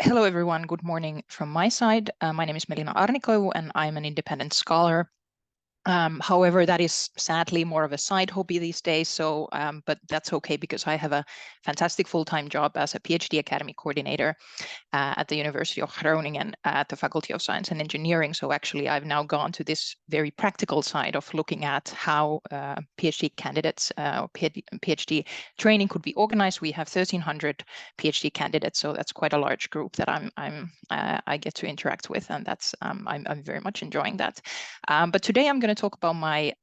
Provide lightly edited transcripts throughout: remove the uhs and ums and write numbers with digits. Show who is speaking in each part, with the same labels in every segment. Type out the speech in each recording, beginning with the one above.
Speaker 1: Hello, everyone. Good morning from my side. My name is Melina Aarnikoivu, and I'm an independent scholar. However, that is sadly more of a side hobby these days. So, but that's okay because I have a fantastic full-time job as a PhD Academy coordinator at the University of Groningen at the Faculty of Science and Engineering. So actually, I've now gone to this very practical side of looking at how PhD candidates or PhD training could be organized. We have 1,300 PhD candidates, so that's quite a large group that I get to interact with, and that's I'm very much enjoying that. But today I'm going to talk about my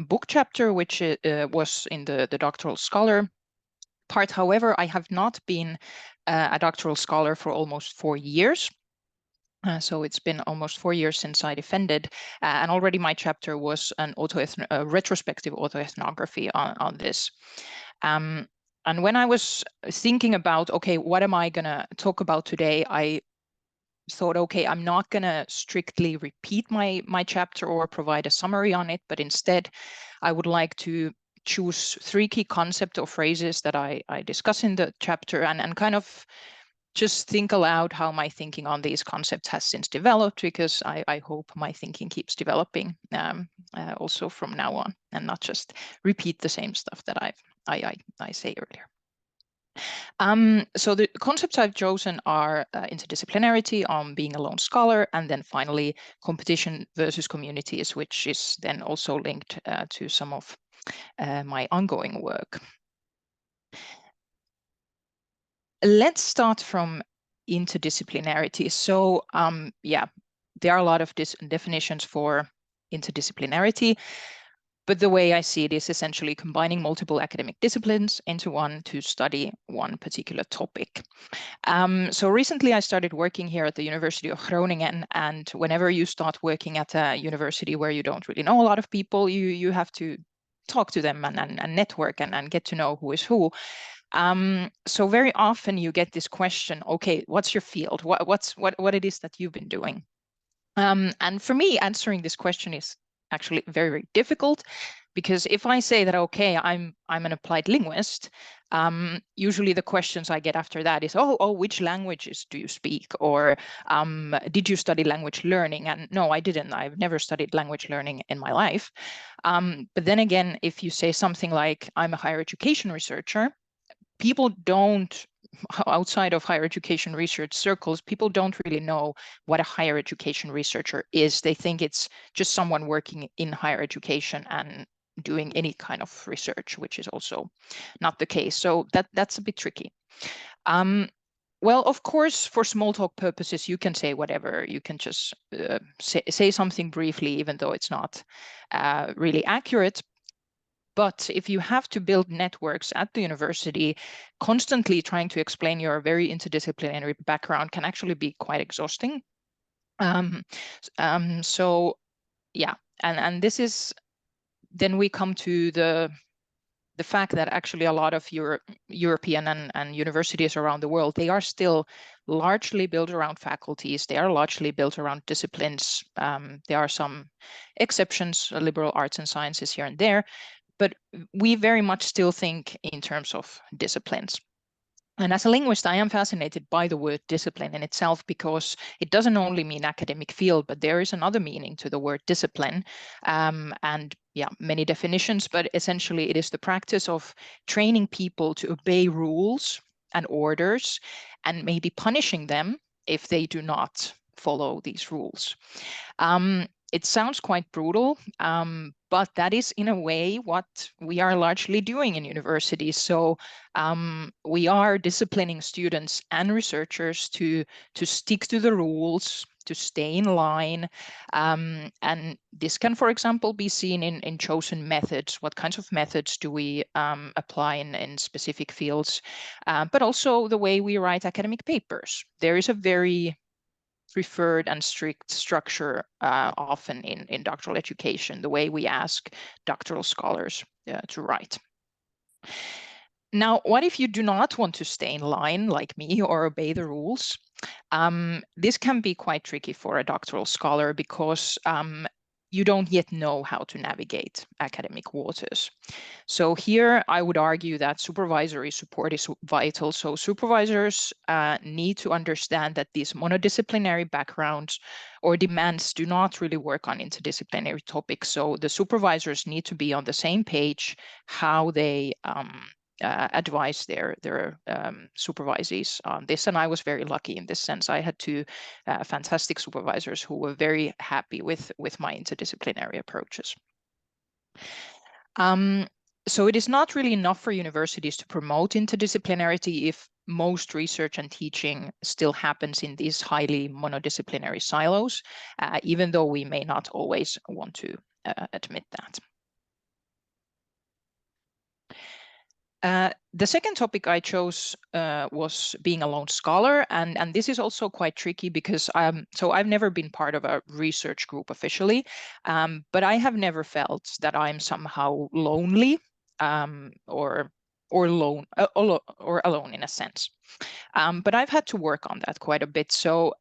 Speaker 1: book chapter, which was in the doctoral scholar part. However, I have not been a doctoral scholar for almost 4 years. So it's been almost 4 years since I defended, and already my chapter was an retrospective autoethnography on this. And when I was thinking about, okay, what am I going to talk about today, I thought, okay, I'm not going to strictly repeat my chapter or provide a summary on it, but instead I would like to choose 3 key concepts or phrases that I discuss in the chapter and kind of just think aloud how my thinking on these concepts has since developed, because I hope my thinking keeps developing also from now on, and not just repeat the same stuff that I say earlier. So the concepts I've chosen are interdisciplinarity, on being a lone scholar, and then finally competition versus communities, which is then also linked to some of my ongoing work. Let's start from interdisciplinarity. So yeah, there are a lot of definitions for interdisciplinarity, but the way I see it is essentially combining multiple academic disciplines into one to study one particular topic. So recently I started working here at the University of Groningen, and whenever you start working at a university where you don't really know a lot of people, you have to talk to them and network and get to know who is who. So very often you get this question, okay, what's your field? What it is that you've been doing? And for me, answering this question is actually very, very difficult, because if I say that, okay, I'm an applied linguist, usually the questions I get after that is, oh, which languages do you speak? Or did you study language learning? And no, I didn't. I've never studied language learning in my life. But then again, if you say something like, I'm a higher education researcher, people don't, outside of higher education research circles, people don't really know what a higher education researcher is. They think it's just someone working in higher education and doing any kind of research, which is also not the case. So that's a bit tricky. Well, of course, for small talk purposes, you can say whatever. You can just say something briefly, even though it's not really accurate. But if you have to build networks at the university, constantly trying to explain your very interdisciplinary background can actually be quite exhausting. So yeah, and this is, then we come to the fact that actually a lot of European and universities around the world, they are still largely built around faculties. They are largely built around disciplines. There are some exceptions, liberal arts and sciences here and there, but we very much still think in terms of disciplines. And as a linguist, I am fascinated by the word discipline in itself, because it doesn't only mean academic field, but there is another meaning to the word discipline. And yeah, many definitions, but essentially it is the practice of training people to obey rules and orders, and maybe punishing them if they do not follow these rules. It sounds quite brutal, but that is in a way what we are largely doing in universities. So we are disciplining students and researchers to stick to the rules, to stay in line. And this can, for example, be seen in chosen methods. What kinds of methods do we apply in specific fields? But also the way we write academic papers. There is a very preferred and strict structure often in doctoral education, the way we ask doctoral scholars to write. Now, what if you do not want to stay in line like me or obey the rules? This can be quite tricky for a doctoral scholar, because you don't yet know how to navigate academic waters. So here I would argue that supervisory support is vital. So supervisors need to understand that these monodisciplinary backgrounds or demands do not really work on interdisciplinary topics. So the supervisors need to be on the same page how they advise their supervisees on this. And I was very lucky in this sense. I had two fantastic supervisors who were very happy with my interdisciplinary approaches. So it is not really enough for universities to promote interdisciplinarity if most research and teaching still happens in these highly monodisciplinary silos, even though we may not always want to admit that. The second topic I chose was being a lone scholar, and this is also quite tricky because so I've never been part of a research group officially, but I have never felt that I'm somehow lonely or alone in a sense. But I've had to work on that quite a bit. So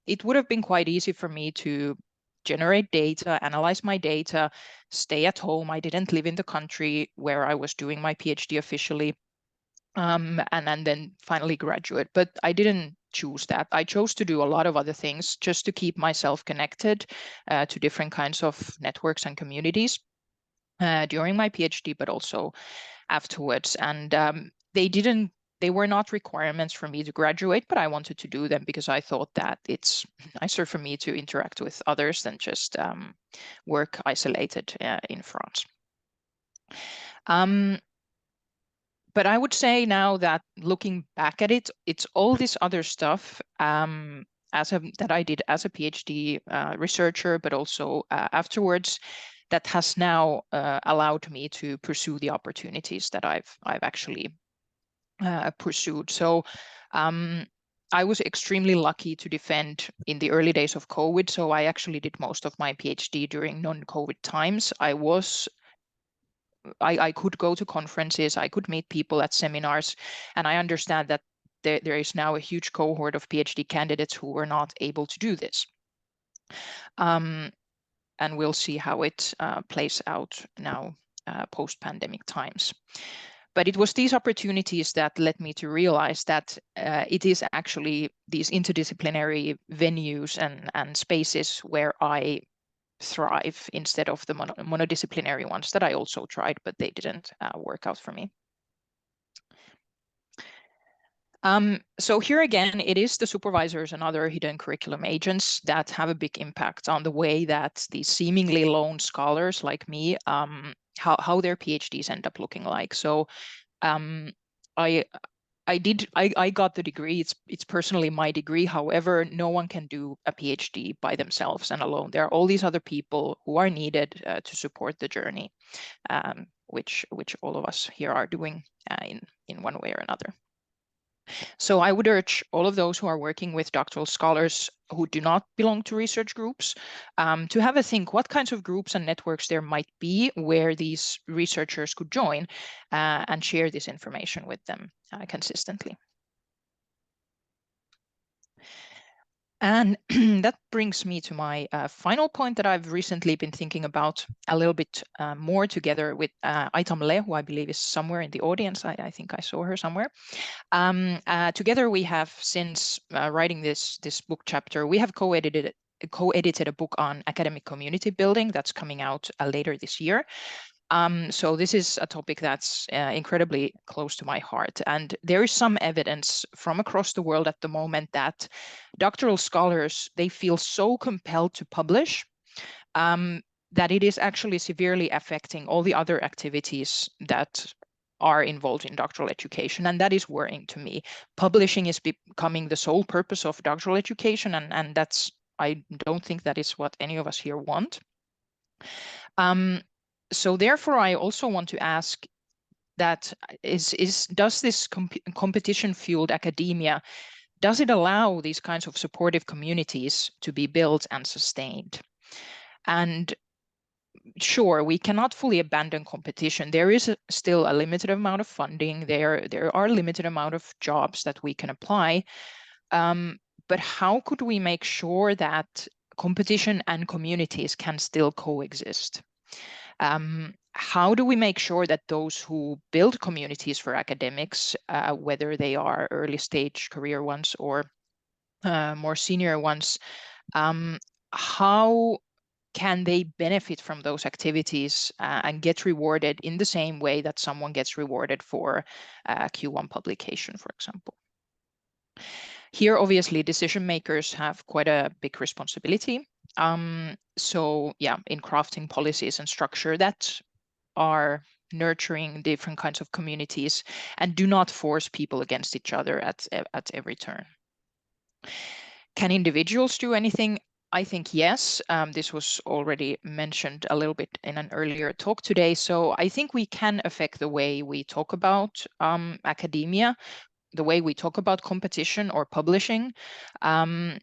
Speaker 1: it would have been quite easy for me to generate data, analyze my data, stay at home. I didn't live in the country where I was doing my PhD officially, and then finally graduate. But I didn't choose that. I chose to do a lot of other things just to keep myself connected to different kinds of networks and communities during my PhD, but also afterwards. And they were not requirements for me to graduate, but I wanted to do them because I thought that it's nicer for me to interact with others than just work isolated in France. But I would say now that looking back at it, it's all this other stuff that I did as a PhD researcher, but also afterwards, that has now allowed me to pursue the opportunities that I've actually pursued. So I was extremely lucky to defend in the early days of COVID. So I actually did most of my PhD during non-COVID times. I could go to conferences, I could meet people at seminars, and I understand that there is now a huge cohort of PhD candidates who were not able to do this. And we'll see how it plays out now post-pandemic times. But it was these opportunities that led me to realize that it is actually these interdisciplinary venues and spaces where I thrive instead of the monodisciplinary ones that I also tried, but they didn't work out for me. So here again, it is the supervisors and other hidden curriculum agents that have a big impact on the way that these seemingly lone scholars like me, how their PhDs end up looking like. So I got the degree. It's personally my degree. However, no one can do a PhD by themselves and alone. There are all these other people who are needed to support the journey, which all of us here are doing in one way or another. So I would urge all of those who are working with doctoral scholars who do not belong to research groups to have a think what kinds of groups and networks there might be where these researchers could join and share this information with them consistently. And that brings me to my final point that I've recently been thinking about a little bit more together with Aitam Le, who I believe is somewhere in the audience. I think I saw her somewhere. Together we have, since writing this book chapter, we have co-edited a book on academic community building that's coming out later this year. So this is a topic that's incredibly close to my heart. And there is some evidence from across the world at the moment that doctoral scholars, they feel so compelled to publish that it is actually severely affecting all the other activities that are involved in doctoral education. And that is worrying to me. Publishing is becoming the sole purpose of doctoral education. And that's, I don't think that is what any of us here want. So therefore, I also want to ask that does this competition-fueled academia, does it allow these kinds of supportive communities to be built and sustained? And sure, we cannot fully abandon competition. There is still a limited amount of funding. There are limited amount of jobs that we can apply. But how could we make sure that competition and communities can still coexist. How do we make sure that those who build communities for academics, whether they are early stage career ones or more senior ones, how can they benefit from those activities and get rewarded in the same way that someone gets rewarded for a Q1 publication, for example? Here, obviously, decision makers have quite a big responsibility. So yeah, in crafting policies and structure that are nurturing different kinds of communities and do not force people against each other at every turn. Can individuals do anything? I think yes. This was already mentioned a little bit in an earlier talk today. So I think we can affect the way we talk about academia, the way we talk about competition or publishing. And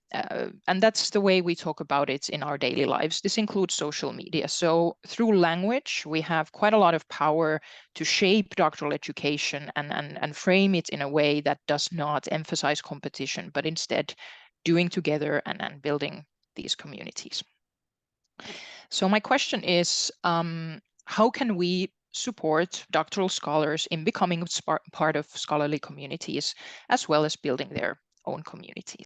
Speaker 1: that's the way we talk about it in our daily lives. This includes social media. So through language, we have quite a lot of power to shape doctoral education and frame it in a way that does not emphasize competition, but instead doing together and building these communities. So my question is, how can we support doctoral scholars in becoming part of scholarly communities, as well as building their own communities?